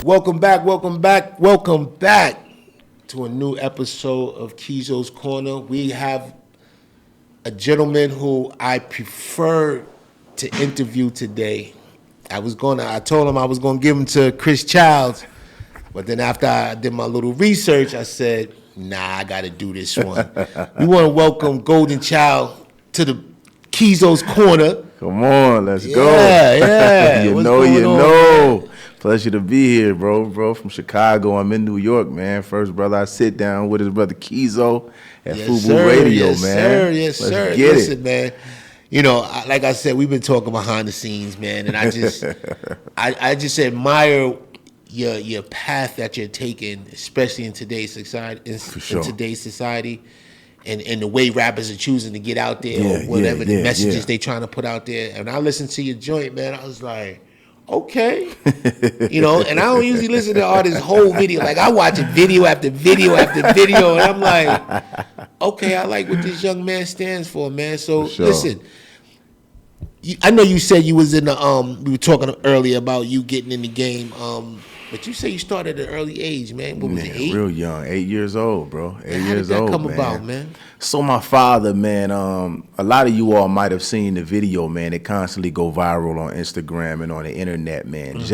Welcome back to a new episode of Kizo's Corner. We have a gentleman who I prefer to interview today. I told him I was gonna give him to Chris Chyld, but then after I did my little research, I said, nah, I gotta do this one. We wanna welcome Goalden Chyld to the Kizo's Corner. Come on, let's go. Yeah. you know. Pleasure to be here, bro. From Chicago, I'm in New York, man. First brother I sit down with his brother Kizo at FUBU Radio, man. Yes, sir. Get Listen, man. You know, like I said, we've been talking behind the scenes, man, and I just, I just admire your path that you're taking, especially in today's society. In today's society. And the way rappers are choosing to get out there, or whatever the messages they trying to put out there. And I listened to your joint, man. I was like, okay. You know, and I don't usually listen to artists' whole video. Like, I watch it video after video after video, and I'm like, okay, I like what this young man stands for, man. So, listen, I know you said you was in the, we were talking earlier about you getting in the game, but you say you started at an early age, man. What was it, 8? Real young, 8 years old, bro. How did that come about, man? So my father, man, a lot of you all might have seen the video, man. It constantly go viral on Instagram and on the internet, man. Mm-hmm.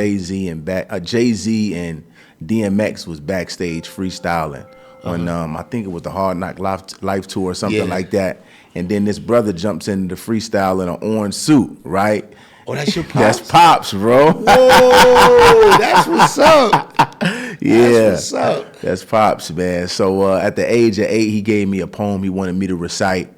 Jay-Z and DMX was backstage freestyling on, I think it was the Hard Knock Life Tour or something like that. And then this brother jumps into the freestyle in an orange suit, right? Oh, that's your pops? That's Pops, bro. Whoa, that's what's up. Yeah, that's what's up. That's Pops, man. So at the age of 8, he gave me a poem he wanted me to recite.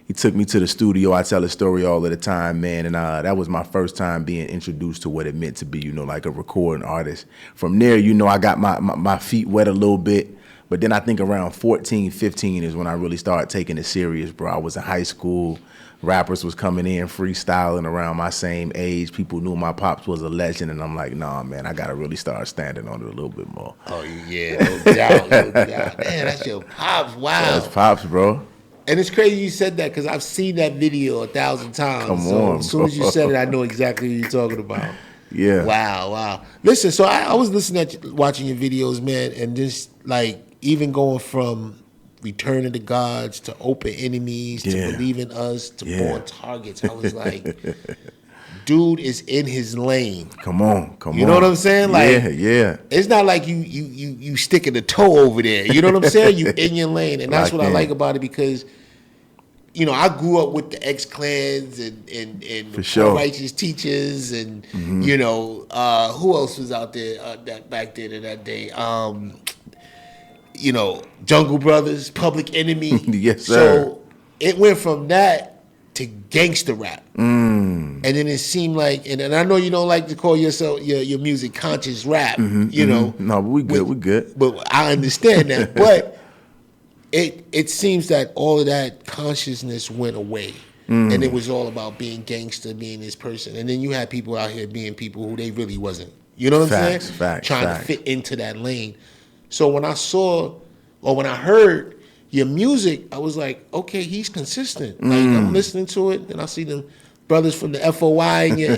He took me to the studio. I tell the story all of the time, man. And that was my first time being introduced to what it meant to be, you know, like a recording artist. From there, you know, I got my feet wet a little bit. But then I think around 14, 15 is when I really started taking it serious, bro. I was in high school. Rappers was coming in freestyling around my same age. People knew my pops was a legend, and I'm like, nah, man, I gotta really start standing on it a little bit more. Oh yeah, no doubt. Man, that's your pops. Wow, that's Pops, bro. And it's crazy you said that because I've seen that video 1,000 times. Come on, as soon as you said it, I know exactly what you're talking about. Yeah. Wow. Listen, so I was watching your videos, man, and just like even going from Return of the Gods to Open Enemies to Believe in Us to Born Targets. I was like, dude is in his lane. Come on. You know what I'm saying? Like, yeah. It's not like you sticking a toe over there. You know what I'm saying? You in your lane. And that's what I like about it because, you know, I grew up with the X-Clans and the Righteous Teachers and, you know, who else was out there that back then in that day? You know, Jungle Brothers, Public Enemy. Yes, sir. So it went from that to gangster rap. And then it seemed like, and I know you don't like to call yourself your music conscious rap, you know. No, but we good. But I understand that. But it seems that all of that consciousness went away. And it was all about being gangster, being this person. And then you had people out here being people who they really wasn't. You know what I'm saying? Trying to fit into that lane. So when I when I heard your music, I was like, okay, he's consistent. Like I'm listening to it, and I see the brothers from the FOI in your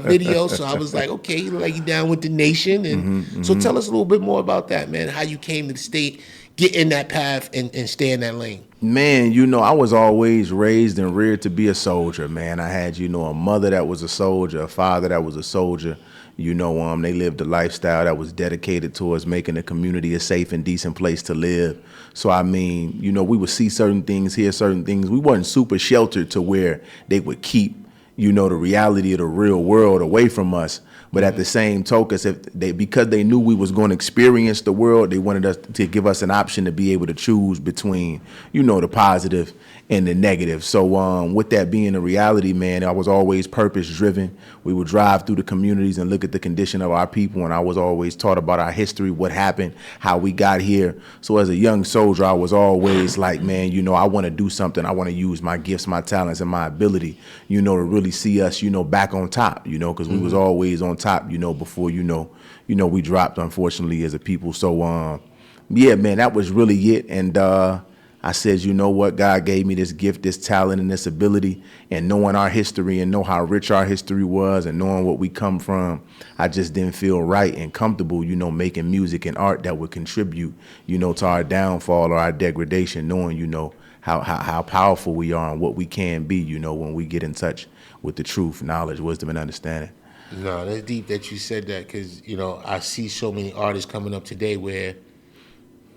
video. So I was like, okay, you look like you down with the nation. And so tell us a little bit more about that, man. How you came to the state, get in that path, and stay in that lane. Man, you know, I was always raised and reared to be a soldier, man. I had, you know, a mother that was a soldier, a father that was a soldier. You know, they lived a lifestyle that was dedicated towards making the community a safe and decent place to live. So, I mean, you know, we would see certain things, hear certain things. We weren't super sheltered to where they would keep, you know, the reality of the real world away from us. But at the same token, because they knew we was going to experience the world, they wanted us to give us an option to be able to choose between, you know, the positive and the negative. So with that being a reality, man, I was always purpose driven. We would drive through the communities and look at the condition of our people. And I was always taught about our history, what happened, how we got here. So as a young soldier, I was always like, man, you know, I want to do something. I want to use my gifts, my talents, and my ability, you know, to really see us, you know, back on top, you know, because we was always on top, you know, before, you know, we dropped, unfortunately, as a people. So, yeah, man, that was really it. And, I said, you know what? God gave me this gift, this talent, and this ability, and knowing our history and know how rich our history was and knowing what we come from, I just didn't feel right and comfortable, you know, making music and art that would contribute, you know, to our downfall or our degradation, knowing, you know, how powerful we are and what we can be, you know, when we get in touch with the truth, knowledge, wisdom, and understanding. No, that's deep that you said that, because, you know, I see so many artists coming up today where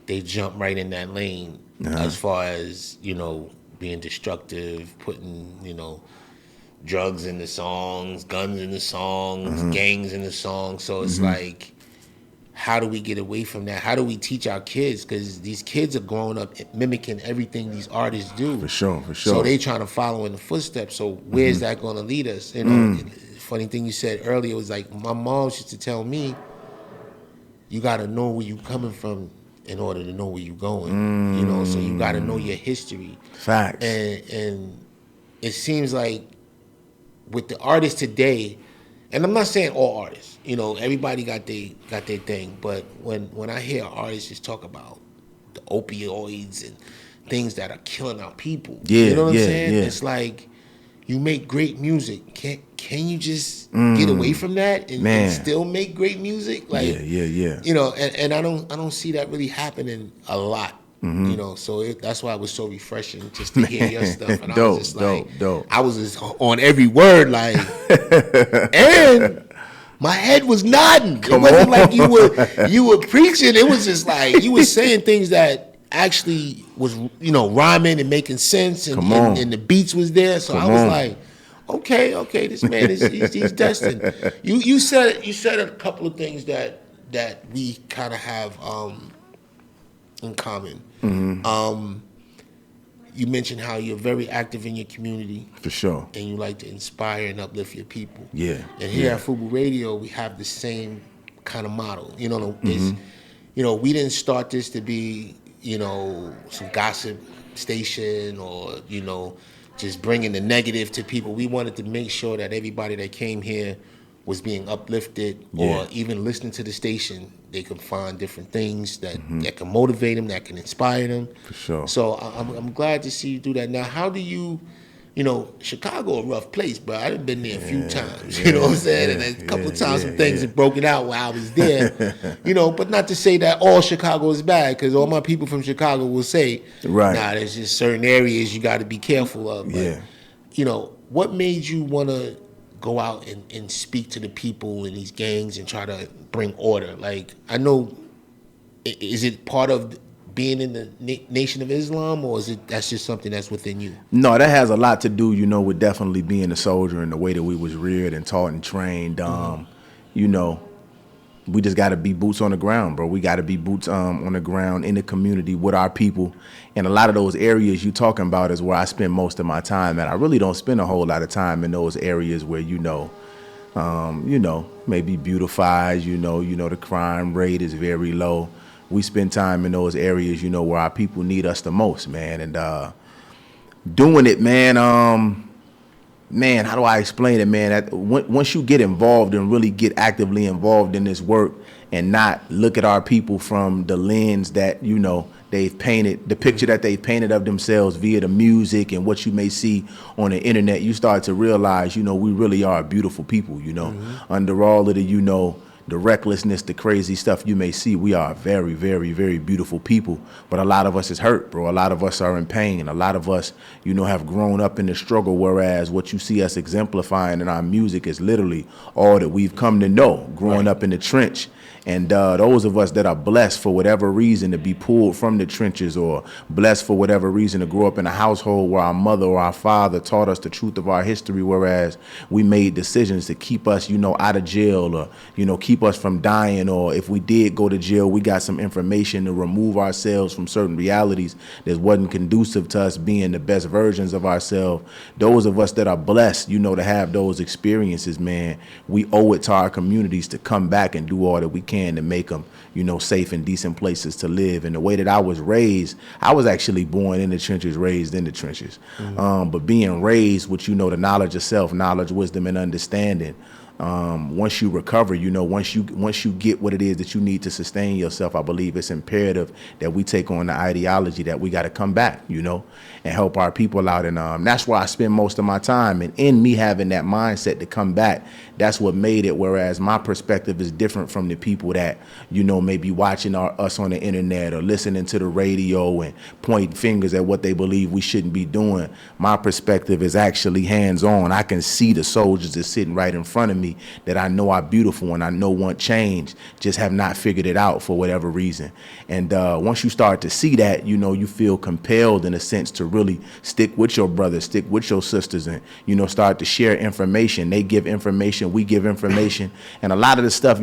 they jump right in that lane as far as, you know, being destructive, putting, you know, drugs in the songs, guns in the songs, gangs in the songs. So it's like, how do we get away from that? How do we teach our kids? Because these kids are growing up mimicking everything these artists do. For sure, for sure. So they trying to follow in the footsteps. So where's that going to lead us? You know, funny thing you said earlier was like, my mom used to tell me, you got to know where you coming from in order to know where you going. You know, so you got to know your history. Facts. And it seems like with the artists today, and I'm not saying all artists, you know, everybody got their thing, but when I hear artists just talk about the opioids and things that are killing our people, you know what I'm saying? Yeah. It's like, you make great music. Can you just get away from that and still make great music? Like, yeah. You know, and I don't see that really happening a lot. You know, so that's why it was so refreshing just to hear your stuff. And I was just like, I was just on every word, like, and my head was nodding. It wasn't like you were preaching. It was just like you were saying things that actually was, you know, rhyming and making sense, and the beats was there. So I was like, okay, this man he's destined. You said a couple of things that we kind of have in common. You mentioned how you're very active in your community. For sure. And you like to inspire and uplift your people. Yeah. And here at FUBU Radio, we have the same kind of model. You know, it's, you know, we didn't start this to be, you know, some gossip station or, you know, just bringing the negative to people. We wanted to make sure that everybody that came here was being uplifted, or even listening to the station, they can find different things that can motivate them, that can inspire them. For sure. So I'm glad to see you do that. Now, how do you know, Chicago a rough place, bro. I've been there a few times, you know what I'm saying? And a couple of times some things have broken out while I was there, you know, but not to say that all Chicago is bad, because all my people from Chicago will say, nah, there's just certain areas you got to be careful of. But, you know, what made you want to go out and speak to the people in these gangs and try to bring order? Like, I know, is it part of being in the Nation of Islam, or is it that's just something that's within you? No, that has a lot to do, you know, with definitely being a soldier and the way that we was reared and taught and trained. You know, we just got to be boots on the ground, bro. We got to be boots on the ground in the community with our people. And a lot of those areas you talking about is where I spend most of my time at. I really don't spend a whole lot of time in those areas where, you know, maybe beautifies, you know, the crime rate is very low. We spend time in those areas, you know, where our people need us the most, man. And doing it, man, how do I explain it, man? Once you get involved and really get actively involved in this work and not look at our people from the lens that, you know, they've painted, the picture that they've painted of themselves via the music and what you may see on the internet, you start to realize, you know, we really are beautiful people, you know, under all of the, you know, the recklessness, the crazy stuff you may see, we are very, very, very beautiful people. But a lot of us is hurt, bro. A lot of us are in pain. A lot of us, you know, have grown up in the struggle, whereas what you see us exemplifying in our music is literally all that we've come to know, growing up in the trench. And those of us that are blessed for whatever reason to be pulled from the trenches, or blessed for whatever reason to grow up in a household where our mother or our father taught us the truth of our history, whereas we made decisions to keep us, you know, out of jail, or, you know, keep us from dying, or if we did go to jail, we got some information to remove ourselves from certain realities that wasn't conducive to us being the best versions of ourselves. Those of us that are blessed, you know, to have those experiences, man, we owe it to our communities to come back and do all that we can to make them, you know, safe and decent places to live. And the way that I was raised, I was actually born in the trenches, raised in the trenches. But being raised with, you know, the knowledge of self, knowledge, wisdom, and understanding, once you recover, once you get what it is that you need to sustain yourself, I believe it's imperative that we take on the ideology that we got to come back, and help our people out. And that's where I spend most of my time. And in me having that mindset to come back, that's what made it. Whereas my perspective is different from the people that, may be watching us on the internet or listening to the radio and pointing fingers at what they believe we shouldn't be doing. My perspective is actually hands-on. I can see the soldiers that's sitting right in front of me that I know are beautiful and I know want change, just have not figured it out for whatever reason. And once you start to see that, you feel compelled in a sense to really stick with your brothers, stick with your sisters, and, start to share information. They give information, we give information. And a lot of the stuff,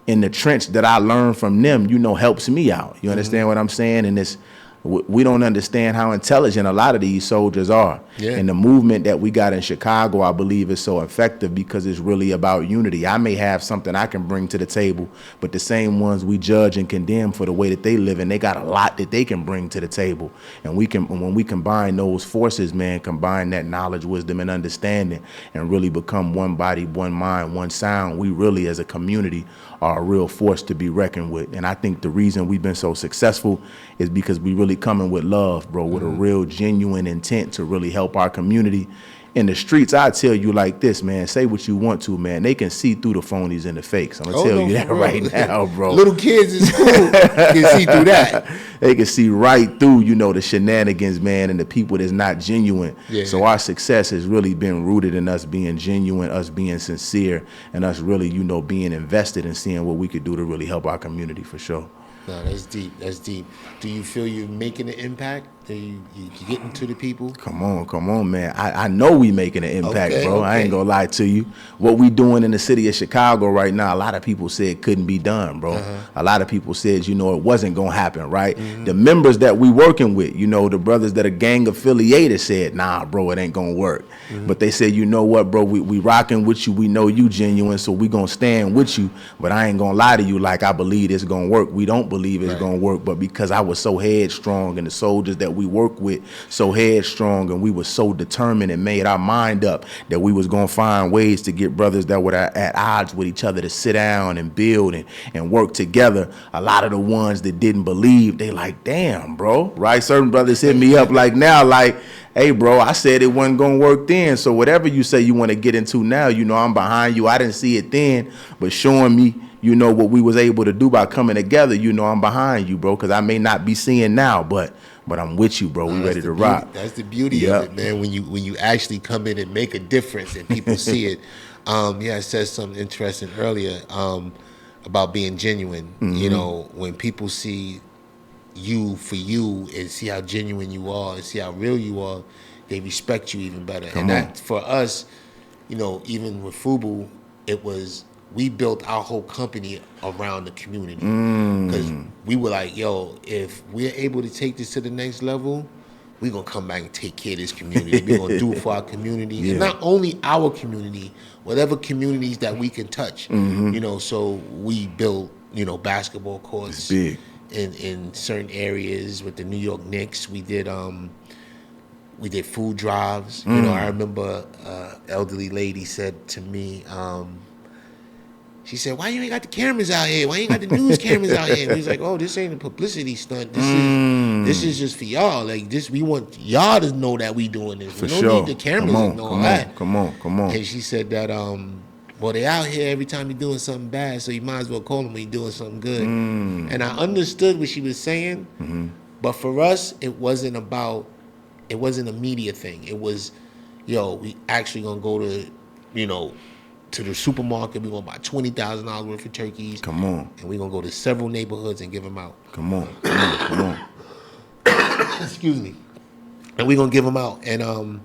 in the trench that I learned from them, helps me out. You understand what I'm saying? And we don't understand how intelligent a lot of these soldiers are. Yeah. And the movement that we got in Chicago, I believe, is so effective because it's really about unity. I may have something I can bring to the table, but the same ones we judge and condemn for the way that they live, and they got a lot that they can bring to the table. And when we combine those forces, man, combine that knowledge, wisdom, and understanding, and really become one body, one mind, one sound, we really, as a community, are a real force to be reckoned with. And I think the reason we've been so successful is because we really coming with love, bro, with a real genuine intent to really help our community. In the streets, I tell you like this, man, say what you want to, man. They can see through the phonies and the fakes. I'm going to tell you that right now, bro. Little kids in school can see through that. They can see right through, the shenanigans, man, and the people that's not genuine. Yeah. So our success has really been rooted in us being genuine, us being sincere, and us really, being invested in seeing what we could do to really help our community for sure. No, that's deep. That's deep. Do you feel you're making an impact? Do you getting to the people? Come on, man. I know we making an impact, bro. Okay. I ain't gonna lie to you. What we doing in the city of Chicago right now, a lot of people said it couldn't be done, bro. A lot of people said, it wasn't gonna happen, right? The members that we working with, the brothers that are gang affiliated said, nah, bro, it ain't gonna work. But they said, you know what, bro, we rocking with you. We know you genuine, so we gonna stand with you. But I ain't gonna lie to you like I believe it's gonna work. We don't believe it's gonna work, but because I was so headstrong and the soldiers that we work with so headstrong and we were so determined and made our mind up that we was gonna find ways to get brothers that were at odds with each other to sit down and build and work together. A lot of the ones that didn't believe, they like, damn, bro, right? Certain brothers hit me up like now, like, hey, bro, I said it wasn't gonna work then, so whatever you say you want to get into now, I'm behind you. I didn't see it then, but showing me what we was able to do by coming together, I'm behind you, bro, because I may not be seeing now, but I'm with you, bro. We ready to rock. That's the beauty of it, man. When you actually come in and make a difference and people see it. I said something interesting earlier about being genuine. When people see you for you and see how genuine you are and see how real you are, they respect you even better. That for us, even with FUBU, it was, we built our whole company around the community because we were like, yo, if we're able to take this to the next level, we're going to come back and take care of this community. We're going to do it for our community. And not only our community, whatever communities that we can touch. So we built, basketball courts in certain areas with the New York Knicks. We did food drives. I remember elderly lady said to me, she said, why you ain't got the cameras out here? Why you ain't got the news cameras out here? And we was like, oh, this ain't a publicity stunt. This is just for y'all. Like this, we want y'all to know that we doing this. We don't need the cameras to know that. Come on. And she said that, well, they out here every time you're doing something bad, so you might as well call them when you're doing something good. And I understood what she was saying, but for us, it wasn't a media thing. It was, yo, we actually gonna go to, to the supermarket. We're going to buy $20,000 worth of turkeys. Come on. And we're going to go to several neighborhoods and give them out. Come on. Excuse me. And we're going to give them out. And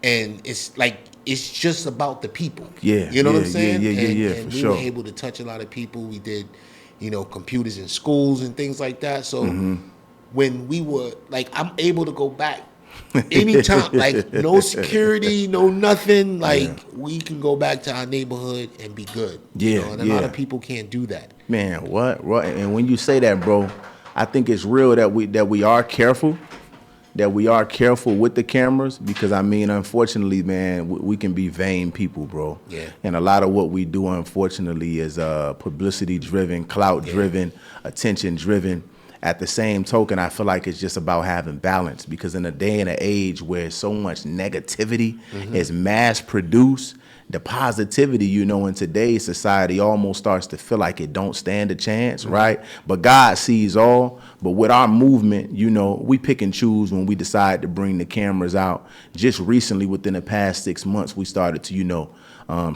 it's like, it's just about the people. Yeah. You know what I'm saying? And we were able to touch a lot of people. We did, computers in schools and things like that. So when we were, like, I'm able to go back anytime, like no security, no nothing. Like we can go back to our neighborhood and be good. And a lot of people can't do that. Man, what? And when you say that, bro, I think it's real that we are careful. that we are careful with the cameras because, I mean, unfortunately, man, we can be vain people, bro. Yeah. And a lot of what we do, unfortunately, is publicity-driven, clout-driven, attention-driven. At the same token, I feel like it's just about having balance because in a day and an age where so much negativity is mass-produced, the positivity, you know, in today's society almost starts to feel like it don't stand a chance, right? But God sees all. But with our movement, you know, we pick and choose when we decide to bring the cameras out. Just recently, within the past 6 months, we started to, you know,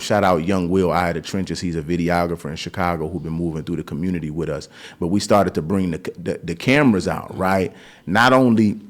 shout out Young Will, Eye of the Trenches. He's a videographer in Chicago who's been moving through the community with us. But we started to bring the cameras out, right? Not only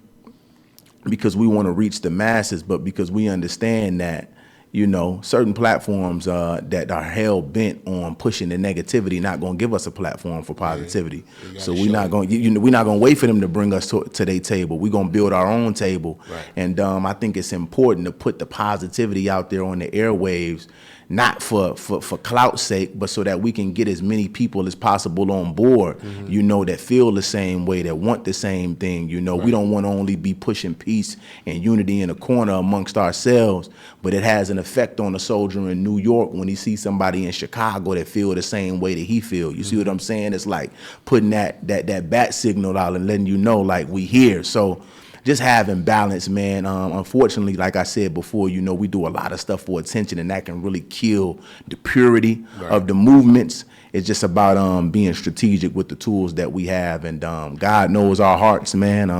because we want to reach the masses, but because we understand that, you know, certain platforms that are hell bent on pushing the negativity not going to give us a platform for positivity. So we're not going, we're not going to wait for them to bring us to their table. We're going to build our own table. Right. And I think it's important to put the positivity out there on the airwaves, not for clout's sake, but so that we can get as many people as possible on board, you know, that feel the same way, that want the same thing. You know, we don't want to only be pushing peace and unity in a corner amongst ourselves, but it has an effect on a soldier in New York when he sees somebody in Chicago that feel the same way that he feel. You see what I'm saying? It's like putting that bat signal out and letting you know, like, we here. So just having balance, man. Unfortunately, like I said before, you know, we do a lot of stuff for attention, and that can really kill the purity of the movements. It's just about being strategic with the tools that we have, and God knows our hearts, man.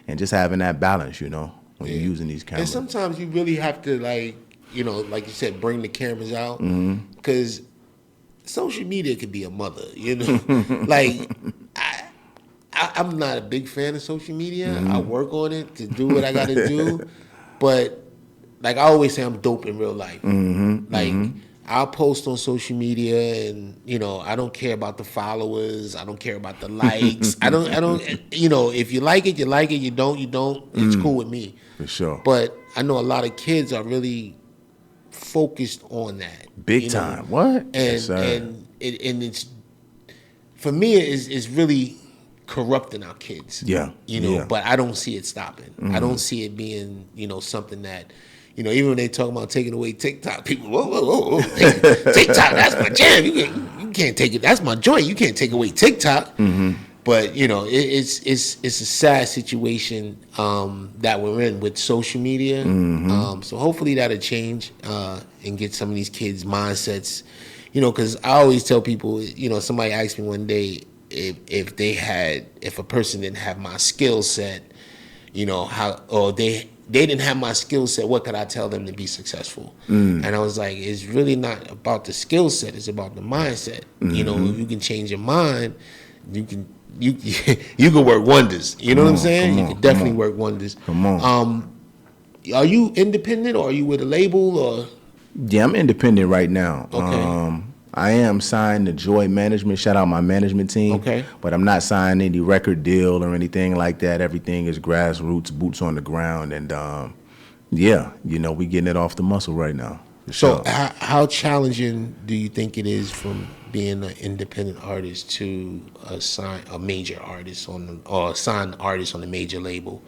And just having that balance, you know, when you're using these cameras. And sometimes you really have to, like, you know, like you said, bring the cameras out because social media could be a mother, you know, like. I'm not a big fan of social media. I work on it to do what I got to do. But, like I always say, I'm dope in real life. Like, I'll post on social media and, you know, I don't care about the followers. I don't care about the likes. I don't, you know, if you like it, you like it. You don't, you don't. It's cool with me. For sure. But I know a lot of kids are really focused on that. Big time. Know? What? And, yes, sir. and it's, for me, it's really corrupting our kids. Yeah. You know, but I don't see it stopping. I don't see it being, you know, something that, you know, even when they talk about taking away TikTok, people, whoa. TikTok, that's my jam. You can't take it. That's my joint. You can't take away TikTok. But, you know, it's a sad situation that we're in with social media. So hopefully that'll change and get some of these kids' mindsets, you know, because I always tell people, you know, somebody asked me one day, if a person didn't have my skill set, you know, they didn't have my skill set, what could I tell them to be successful? And I was like, it's really not about the skill set, it's about the mindset. You know, if you can change your mind, you can work wonders. You know what I'm saying? You can definitely work wonders. Come on. Are you independent or are you with a label or? Yeah, I'm independent right now. Okay. I am signed to Joy Management. Shout out my management team. Okay. But I'm not signed any record deal or anything like that. Everything is grassroots, boots on the ground. And, yeah, you know, we getting it off the muscle right now. So how challenging do you think it is from being an independent artist to sign a major artist or sign an artist on a major label?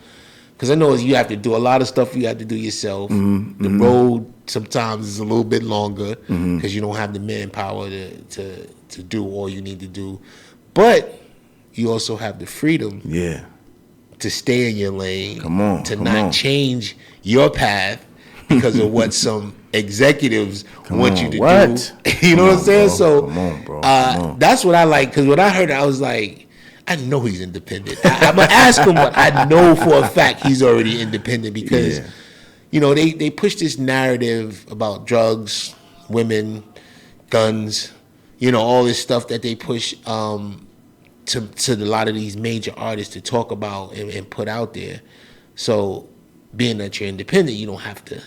Because I know you have to do a lot of stuff you have to do yourself. The road sometimes is a little bit longer because you don't have the manpower to do all you need to do. But you also have the freedom to stay in your lane, to not change your path because of what some executives want you to do. You know what I'm saying? So that's what I like, because when I heard it, I was like, I know he's independent. I'm going to ask him, but I know for a fact he's already independent because, you know, they push this narrative about drugs, women, guns, you know, all this stuff that they push to a lot of these major artists to talk about and put out there. So being that you're independent, you don't have to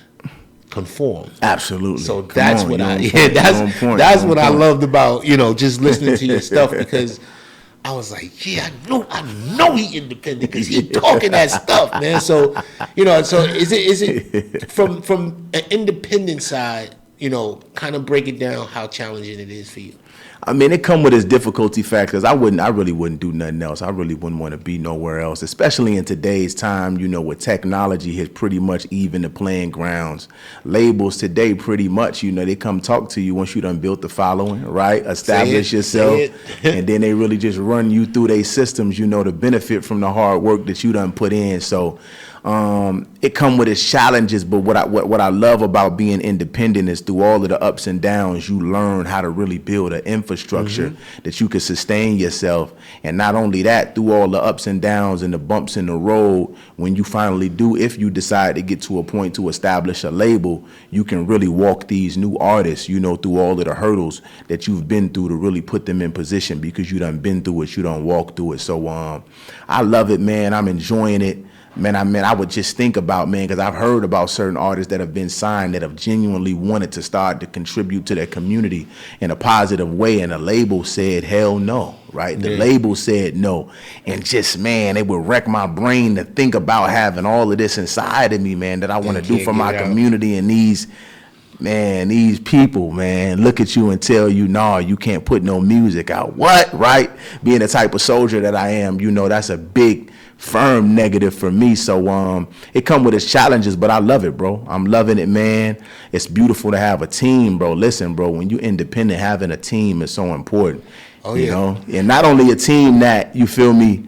conform. Absolutely. So that's what that's what I loved about, you know, just listening to your stuff, because I was like, yeah, I know he independent because he talking that stuff, man. So, you know, so is it from an independent side, you know, kind of break it down how challenging it is for you? I mean, it come with its difficulty factors. I really wouldn't do nothing else. I really wouldn't want to be nowhere else, especially in today's time, you know, where technology has pretty much even the playing grounds. Labels today, pretty much, you know, they come talk to you once you done built the following, right? Establish yourself, and then they really just run you through their systems, you know, to benefit from the hard work that you done put in. So it come with its challenges, but what I love about being independent is through all of the ups and downs, you learn how to really build an infrastructure that you can sustain yourself. And not only that, through all the ups and downs and the bumps in the road, when you finally do, if you decide to get to a point to establish a label, you can really walk these new artists, you know, through all of the hurdles that you've been through to really put them in position because you done been through it, you done walked through it. So I love it, man. I'm enjoying it. Man, I would just think about, man, because I've heard about certain artists that have been signed that have genuinely wanted to start to contribute to their community in a positive way, and the label said, hell no, right? The label said no. And just, man, it would wreck my brain to think about having all of this inside of me, man, that I want to do for my community, and these people, man, look at you and tell you, nah, you can't put no music out. What, right? Being the type of soldier that I am, you know, that's a big, firm negative for me. So it come with its challenges, but I love it, bro. I'm loving it, man. It's beautiful to have a team, bro. Listen, bro, when you're independent, having a team is so important. You know, and not only a team that, you feel me,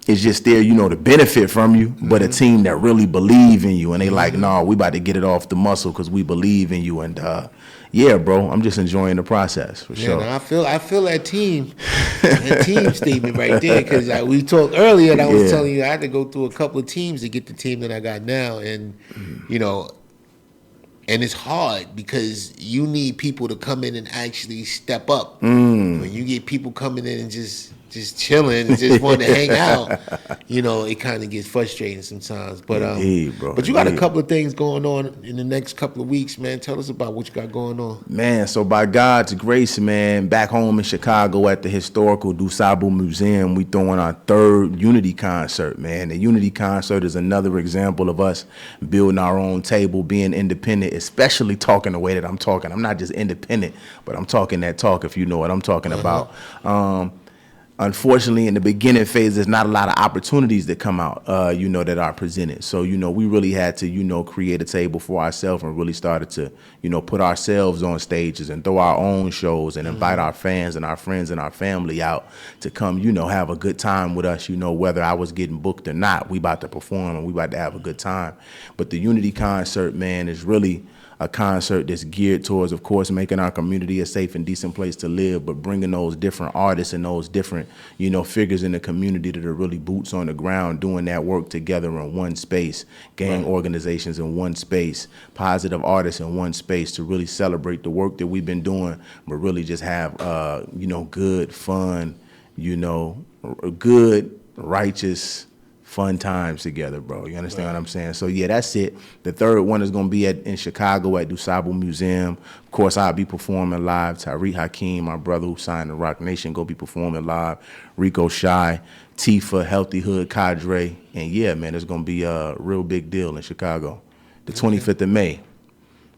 is just there, you know, to benefit from you, but a team that really believe in you, and they like, nah, we about to get it off the muscle because we believe in you. And yeah, bro, I'm just enjoying the process for sure. I feel that team statement right there, because we talked earlier, and I was telling you I had to go through a couple of teams to get the team that I got now, and you know, and it's hard because you need people to come in and actually step up. When you get people coming in and just chilling and just want to hang out, you know, it kind of gets frustrating sometimes. But but you got a couple of things going on in the next couple of weeks, man. Tell us about what you got going on. Man, so by God's grace, man, back home in Chicago at the historical FUBU Museum, we throwing our third Unity concert, man. The Unity concert is another example of us building our own table, being independent, especially talking the way that I'm talking. I'm not just independent, but I'm talking that talk, if you know what I'm talking about. Unfortunately, in the beginning phase, there's not a lot of opportunities that come out, you know, that are presented. So, you know, we really had to, you know, create a table for ourselves and really started to, you know, put ourselves on stages and throw our own shows and invite our fans and our friends and our family out to come, you know, have a good time with us, you know, whether I was getting booked or not. We about to perform and we about to have a good time. But the Unity concert, man, is really a concert that's geared towards, of course, making our community a safe and decent place to live, but bringing those different artists and those different, you know, figures in the community that are really boots on the ground, doing that work together in one space, gang organizations in one space, positive artists in one space to really celebrate the work that we've been doing, but really just have, you know, good, fun, you know, good, righteous, fun times together, bro. You understand what I'm saying? So yeah, that's it. The third one is gonna be in Chicago at FUBU Museum. Of course, I'll be performing live. Tariq Hakeem, my brother who signed the Rock Nation, go be performing live. Rico Shy, Tifa, Healthy Hood Cadre, and yeah, man, it's gonna be a real big deal in Chicago, the 25th of May.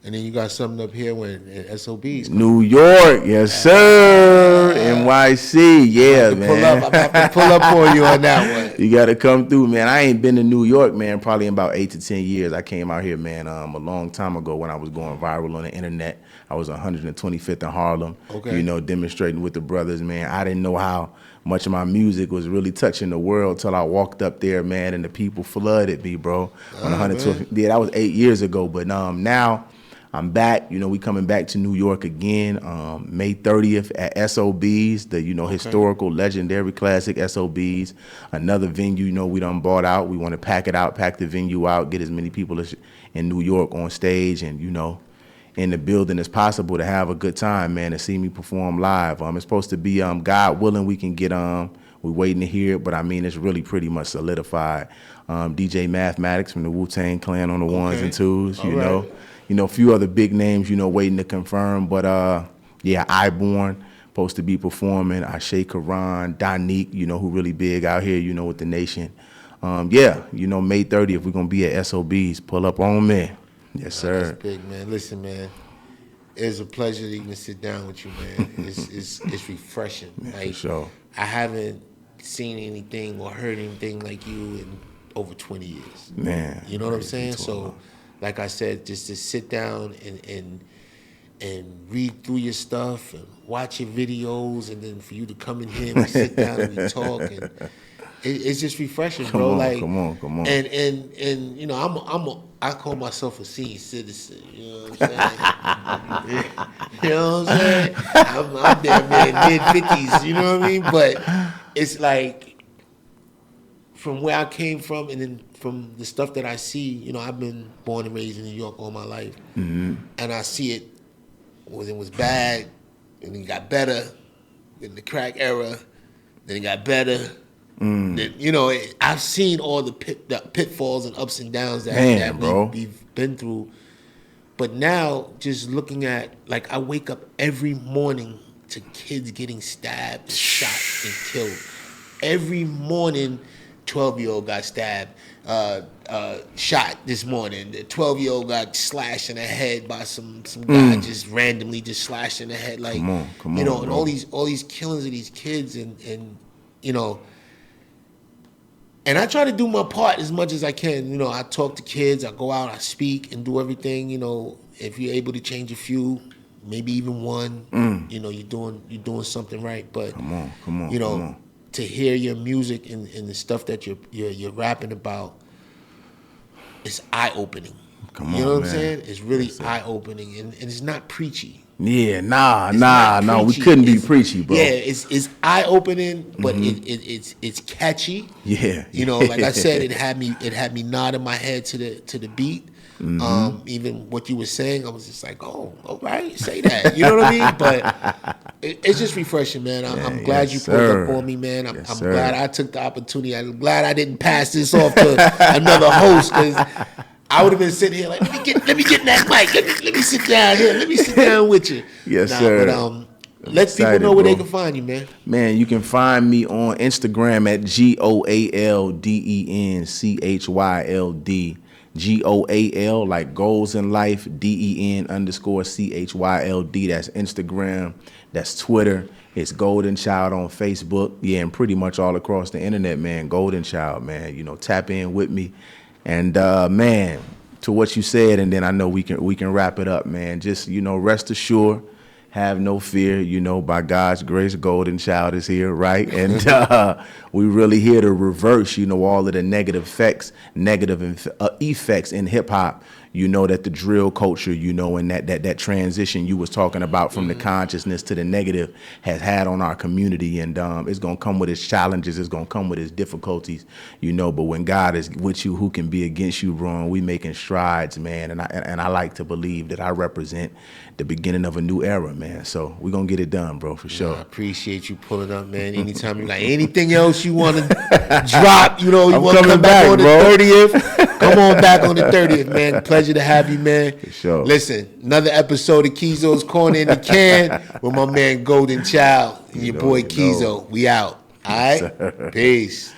And then you got something up here when SOBs. New York, yes sir. NYC, yeah, man. I'm have to pull up on you on that one. You got to come through, man. I ain't been to New York, man, probably in about 8 to 10 years. I came out here, man, a long time ago when I was going viral on the internet. I was 125th in Harlem, you know, demonstrating with the brothers, man. I didn't know how much of my music was really touching the world till I walked up there, man, and the people flooded me, bro. On 125th. Yeah, that was 8 years ago, but now I'm back. You know, we coming back to New York again, May 30th at SOBs, the, you know, historical, legendary, classic SOBs. Another venue, you know, we done bought out. We want to pack it out, pack the venue out, get as many people as in New York on stage and, you know, in the building as possible to have a good time, man, to see me perform live. It's supposed to be, God willing, we can get, we're waiting to hear it, but I mean, it's really pretty much solidified. DJ Mathematics from the Wu-Tang Clan on the ones and twos, you know. You know, a few other big names, you know, waiting to confirm. But, yeah, Iborn, supposed to be performing. Ashe Karan, Donique, you know, who really big out here, you know, with the nation. Yeah, you know, May 30th, we're going to be at SOBs. Pull up on me. Yes, sir. That's big, man. Listen, man, It's a pleasure to even sit down with you, man. It's refreshing. Yeah, like for sure. I haven't seen anything or heard anything like you in over 20 years. Man. You know what I'm saying? Talk So, about- like I said, just to sit down and read through your stuff and watch your videos, and then for you to come in here and we sit down and we talk, and it's just refreshing, bro. Come on. And you know, I call myself a senior citizen. You know what I'm saying? You know what I'm saying? I'm there, man, mid-50s. You know what I mean? But it's like from where I came from, and then from the stuff that I see. You know, I've been born and raised in New York all my life, and I see it. It was bad, and it got better in the crack era. Then it got better. Then, you know, I've seen all the pitfalls and ups and downs that we've been through. But now, just looking at, like, I wake up every morning to kids getting stabbed, shot, and killed. Every morning, 12-year-old got stabbed. Shot this morning. The 12-year-old got slashed in the head by some guy just randomly just slashed in the head. Like, come you know, on, and bro. all these killings of these kids, and you know, and I try to do my part as much as I can. You know, I talk to kids, I go out, I speak, and do everything. You know, if you're able to change a few, maybe even one, you know, you're doing something right. But Come on. you know, come on. to hear your music and the stuff that you're rapping about, it's eye-opening. Come you know on, what man. I'm saying? It's really eye-opening, and it's not preachy. Yeah, It's nah. not We preachy. couldn't be It's- preachy, bro. Yeah, it's eye-opening, but it's catchy. Yeah. You know, like I said, it had me nodding my head to the beat. Even what you were saying, I was just like, oh, all right, say that. You know what I mean? But it's just refreshing, man. I'm glad yes, you pulled sir. up on me, man. I'm Yes, sir. glad I took the opportunity. I'm glad I didn't pass this off to another host, because I would have been sitting here like, let me get in that mic. Let me sit down here. Let me sit down with you. Yes, sir. But let people excited, know where they bro. can find you, man. Man, you can find me on Instagram at GOALDENCHYLD. GOAL, like goals in life, DEN_CHYLD. That's Instagram. That's Twitter. It's Goalden Chyld on Facebook. Yeah, and pretty much all across the internet, man. Goalden Chyld, man. You know, tap in with me. And man, to what you said, and then I know we can wrap it up, man. Just, you know, rest assured, have no fear, you know, by God's grace, Goalden Chyld is here, right? And we really here to reverse, you know, all of the negative effects in hip hop. You know, that the drill culture, you know, and that transition you was talking about from the consciousness to the negative has had on our community. And it's going to come with its challenges. It's going to come with its difficulties, you know, but when God is with you, who can be against you, bro? And we making strides, man. And I like to believe that I represent the beginning of a new era, man. So we're going to get it done, bro, for sure. I appreciate you pulling up, man. Anytime you like anything else you want to drop, you know, you want to come back on the 30th, come on back on the 30th, man. Pleasure to have you, man. For sure. Listen, another episode of Kizo's Corner in the Can with my man Goalden Chyld and your boy Kizo. We out. All right? sir. Peace.